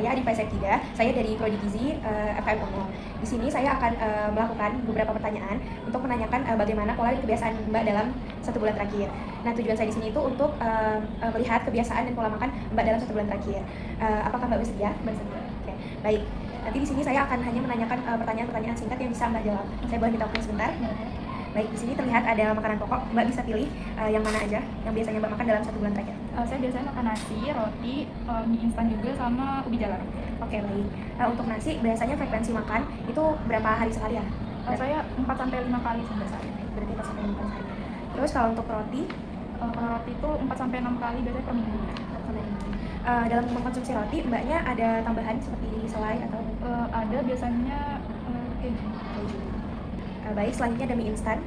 saya Adi Faisal 3, saya dari Prodi Gizi FKM Unmul. Di sini saya akan melakukan beberapa pertanyaan untuk menanyakan bagaimana pola dan kebiasaan Mbak dalam 1 bulan terakhir. Nah, tujuan saya di sini itu untuk melihat kebiasaan dan pola makan Mbak dalam 1 bulan terakhir. Apakah Mbak bersedia? Bersedia. Oke, baik. Nanti di sini saya akan hanya menanyakan pertanyaan-pertanyaan singkat yang bisa Mbak jawab. Saya boleh minta waktu sebentar? Baik, di sini terlihat ada makanan pokok. Mbak bisa pilih yang mana aja yang biasanya Mbak makan dalam 1 bulan terakhir. Saya biasanya makan nasi, roti, mie instan juga sama ubi jalar. Oke, baik. Untuk nasi biasanya frekuensi makan itu berapa hari sekali ya? Saya 4-5 kali sehari. Berarti 4-5 kali sehari. Terus kalau untuk roti? Kalau roti itu 4-6 kali biasanya per minggu. Dalam mengkonsumsi roti, Mbaknya ada tambahan seperti selai atau? Ada biasanya keju. Baik, selanjutnya ada mie instan.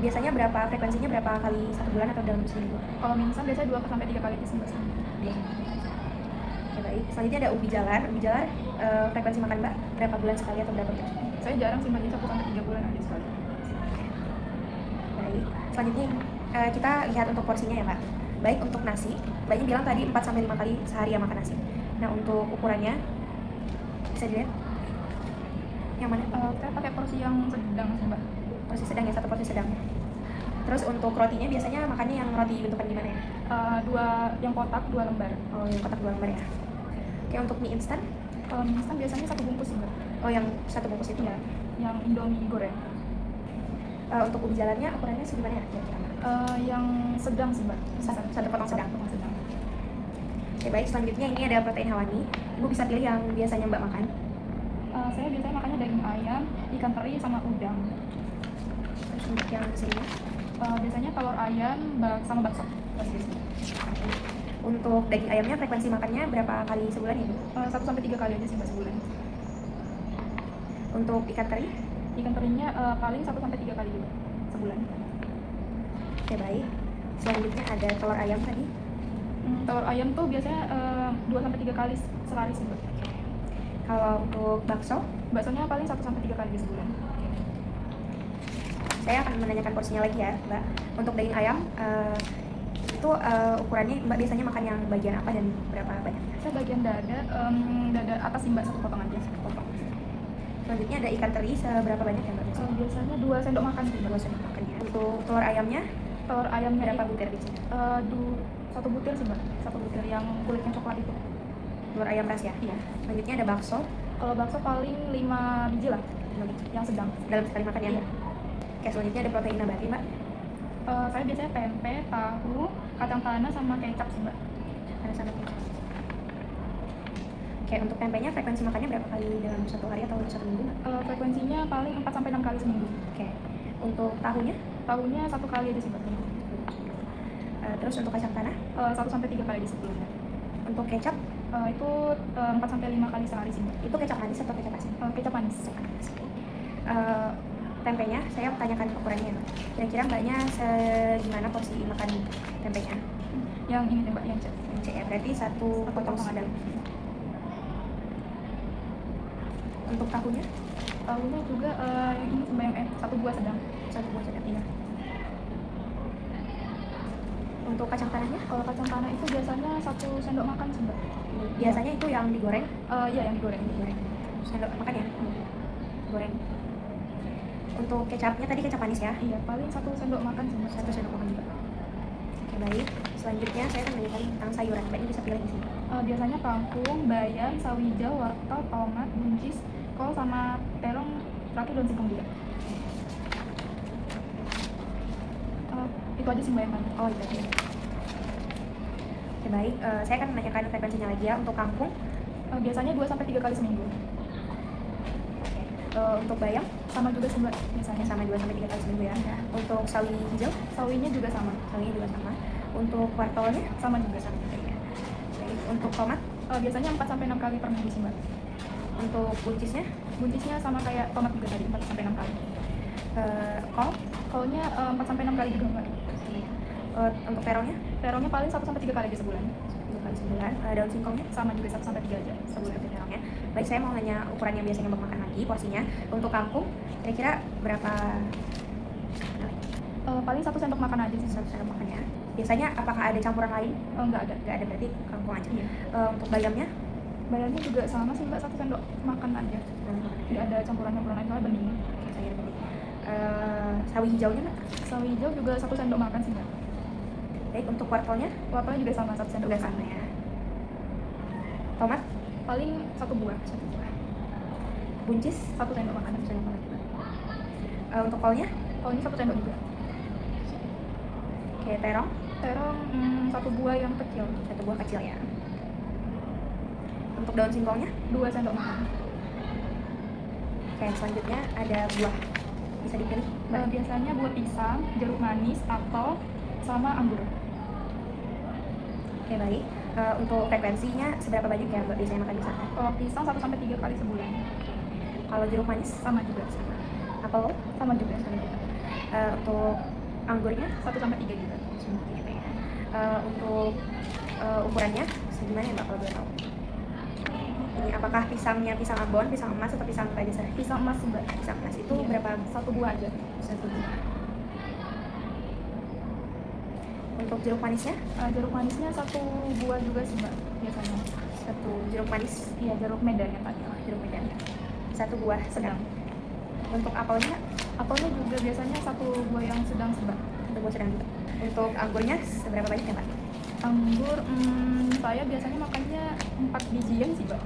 Biasanya frekuensinya berapa kali 1 bulan atau dalam seminggu? Kalau mie instan biasanya 2-3 kali di seminggu. Oke, baik. Selanjutnya ada ubi jalar. Ubi jalar frekuensi makan Mbak berapa bulan sekali atau berapa bulan? Saya jarang sih, jadi 1-3 bulan ada sekali. Baik. Selanjutnya kita lihat untuk porsinya ya Mbak. Baik, untuk nasi, Mbaknya bilang tadi 4-5 kali sehari ya makan nasi. Nah, untuk ukurannya bisa dilihat? Yang mana? Saya pakai porsi yang sedang sih Mbak. Porsi sedang ya, 1 porsi sedang. Terus untuk rotinya biasanya makannya yang roti bentukan gimana ya? 2 yang kotak, 2 lembar. Oh, yang kotak 2 lembar ya. Oke, untuk mie instan? Kalau mie instan biasanya 1 bungkus sih Mbak. Oh, yang 1 bungkus itu? Ya, yang Indomie goreng. Untuk ubi jalarnya ukurannya segimana ya? Yang sedang sih Mbak. 1 potong sedang. Sedang. Oke, baik. Selanjutnya ini ada protein hewani. Ibu bisa pilih yang biasanya Mbak makan. Saya biasanya makannya daging ayam, ikan teri, sama udang. Terus untuk yang sini? Biasanya telur ayam sama bakso. Untuk daging ayamnya frekuensi makannya berapa kali sebulan ya? 1-3 kali aja sih Mbak sebulan. Untuk ikan teri? Ikan terinya paling 1-3 kali juga sebulan. Oke, baik. Selanjutnya ada telur ayam tadi. Telur ayam tuh biasanya 2-3 kali sehari sih Mbak. Kalau untuk bakso? Baksonya paling 1-3 kali di sebulan. Saya akan menanyakan porsinya lagi ya Mbak. Untuk daging ayam itu ukurannya Mbak biasanya makan yang bagian apa dan berapa banyak? Saya bagian dada atas sih Mbak, 1 potong aja, 1 potong. Selanjutnya ada ikan teri seberapa banyak ya Mbak? Biasanya 2 sendok makan sih Mbak. 2 sendok makan ya. Untuk telur ayamnya? Telur ayamnya berapa butir biasanya? 1 butir sih Mbak, 1 butir yang kulitnya coklat itu. Telur ayam ras ya? Iya. Selanjutnya ada bakso. Kalau bakso paling 5 biji lah, 5 biji. yang sedang. Dalam sekali makan ya? Iya. Oke, selanjutnya ada protein nabati Mbak. Saya biasanya tempe, tahu, kacang tanah, sama kecap sih Mbak. Ada sama kecap. Oke, untuk tempenya frekuensi makannya berapa kali dalam 1 hari atau 1 minggu? Frekuensinya paling 4-6 kali seminggu. Oke. Untuk tahunya? Tahunya 1 kali aja sih Mbak. Terus untuk kacang tanah? 1-3 kali di sebelumnya. Untuk kecap? Itu 4-5 kali sehari sih Mbak. Itu kecap manis atau kecap asin? Kecap manis. Tempenya, saya tanyakan ukurannya. Kira-kira Mbaknya segimana porsi makan tempenya? Yang ini nih Mbak, yang C. Yang C ya, berarti 1 potong sedang. Untuk tahunya? Tahunya juga yang ini Mbak, yang 1 buah sedang. 1 buah sedang, iya. Untuk kacang tanahnya? Kalau kacang tanah itu biasanya 1 sendok makan sih Mbak. Biasanya itu yang digoreng? Iya, yang digoreng. Sendok makan ya? Goreng. Untuk kecapnya tadi kecap manis ya? Iya, paling 1 sendok makan sih Mbak. 1 sendok makan juga. Oke, baik. Selanjutnya saya akan menanyakan tentang sayuran. Mbaknya bisa pilih di sini. Biasanya kangkung, bayam, sawi hijau, wortel, tomat, buncis, kol, sama terong, terakhir daun singkong juga. Itu aja sih Mbak yang mana? Oh, itu aja. Oke, baik. Saya akan menanyakan frekuensinya lagi ya. Untuk kangkung? Biasanya 2-3 kali seminggu. Untuk bayam? Sama juga sih Mbak, biasanya. Sama 2-3 kali seminggu ya. Untuk sawi hijau? Sawinya juga sama. Sawinya juga sama. Untuk wortelnya? Sama juga. Ya. Baik. Untuk tomat? Biasanya 4-6 kali per minggu sih Mbak. Untuk buncisnya? Buncisnya sama kayak tomat juga tadi, 4-6 kali. Kol? Kolnya 4-6 kali juga Mbak. Untuk terongnya? Terongnya paling 1-3 kali di sebulan. 1 kali sebulan. Daun singkongnya? Sama juga 1-3 aja sebulan. Terongnya. Baik, saya mau nanya ukuran yang biasanya Mbak makan lagi, porsinya. Untuk kangkung, kira-kira berapa? Paling 1 sendok makan aja sih. 1 sendok makan ya. Biasanya apakah ada campuran lain? Nggak ada. Nggak ada, berarti kangkung aja. Iya. Untuk bayamnya? Bayarnya juga sama sih Mbak, 1 sendok makan aja. Nggak ada campuran-campuran lain soalnya bening. Oke, sayur bening. Sawi hijaunya Mbak? Sawi hijau juga 1 sendok makan sih Mbak. Baik, untuk wortelnya Wortelnya juga sama 1 sendok juga makan. sama ya. Tomat Paling 1 buah. 1 buah. Buncis 1 sendok makan. 1 sendok makan juga. Untuk kolnya? Kolnya 1 sendok juga. Oke, terong Terong 1 buah yang kecil. 1 buah kecil ya. Untuk daun singkongnya? 2 sendok makan. Oke, selanjutnya ada buah. Bisa dipilih Mbak. Biasanya buah pisang, jeruk manis, apel, sama anggur. Oke, baik. Untuk frekuensinya seberapa banyak ya Mbak biasanya makan pisang? Kalau pisang 1-3 kali sebulan. Kalau jeruk manis? Sama juga. Apel? Sama juga. Untuk anggurnya? 1-3 juga. Gitu ya. Untuk ukurannya segimana ya Mbak kalau boleh tahu? Ini apakah pisangnya pisang Ambon, pisang emas, atau pisang biasa? Pisang emas Mbak. Pisang emas itu Iya. berapa? 1 buah aja. 1 buah. Untuk jeruk manisnya? Jeruk manisnya 1 buah juga sih Mbak biasanya. 1 jeruk manis. Iya, jeruk medan yang tadi. Jeruk medan. 1 buah sedang. Untuk apelnya? Apelnya juga biasanya 1 buah yang sedang sih Mbak. 1 buah sedang juga. Untuk anggurnya seberapa banyak ya Mbak? Anggur, saya biasanya makannya 4 bijian sih Mbak.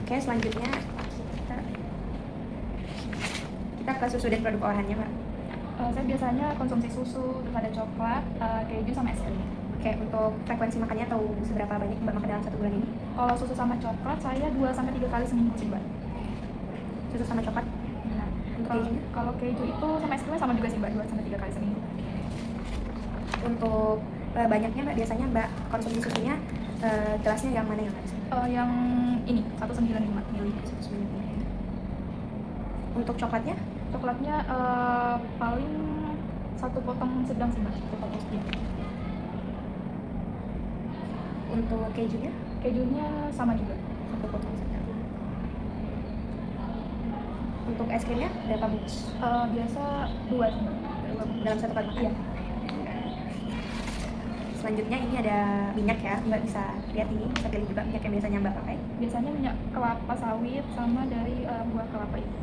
Oke, selanjutnya kita ke susu dan produk olahannya Mbak. Saya biasanya konsumsi susu, terus ada coklat, keju sama es krim. Oke, untuk frekuensi makannya atau seberapa banyak Mbak makan dalam 1 bulan ini? Kalau susu sama coklat saya 2-3 kali seminggu sih Mbak. Susu sama coklat? Nah, Untuk kalau kejunya? kalau keju itu sama es krimnya sama juga sih Mbak, 2-3 kali seminggu. Untuk banyaknya Mbak, biasanya Mbak konsumsi susunya gelasnya yang mana yang harus? Yang ini 195 ml. Untuk coklatnya? Coklatnya paling 1 potong sedang sih Mbak, 1 potong sedikit. Untuk kejunya? Kejunya sama juga. 1 potong sedang. Untuk es krimnya berapa bungkus? Biasa 2 sih Mbak. Dalam 1 kali makan? Iya. Selanjutnya ini ada minyak ya, Mbak bisa lihat ini, bisa pilih juga minyak yang biasanya Mbak pakai. Biasanya minyak kelapa sawit sama dari buah kelapa itu.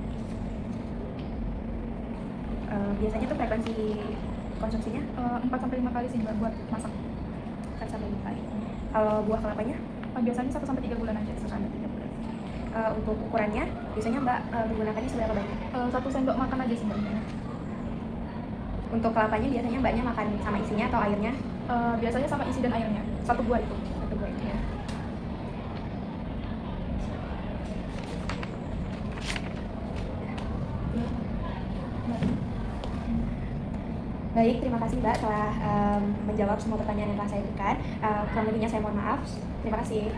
Biasanya tuh frekuensi konsumsinya 4-5 kali sih Mbak buat masak. 4-5 kali. Kalau buah kelapanya? Biasanya 1-3 bulan aja. 1-3 bulan. Untuk ukurannya, biasanya Mbak menggunakannya seberapa banyak? 1 sendok makan aja sih Mbak. Untuk kelapanya biasanya Mbaknya makan sama isinya atau airnya? Biasanya sama isi dan airnya. 1 buah itu. 1 buah itu ya. Baik, terima kasih Mbak telah menjawab semua pertanyaan yang telah saya berikan. Kurang lebihnya saya mohon maaf. Terima kasih.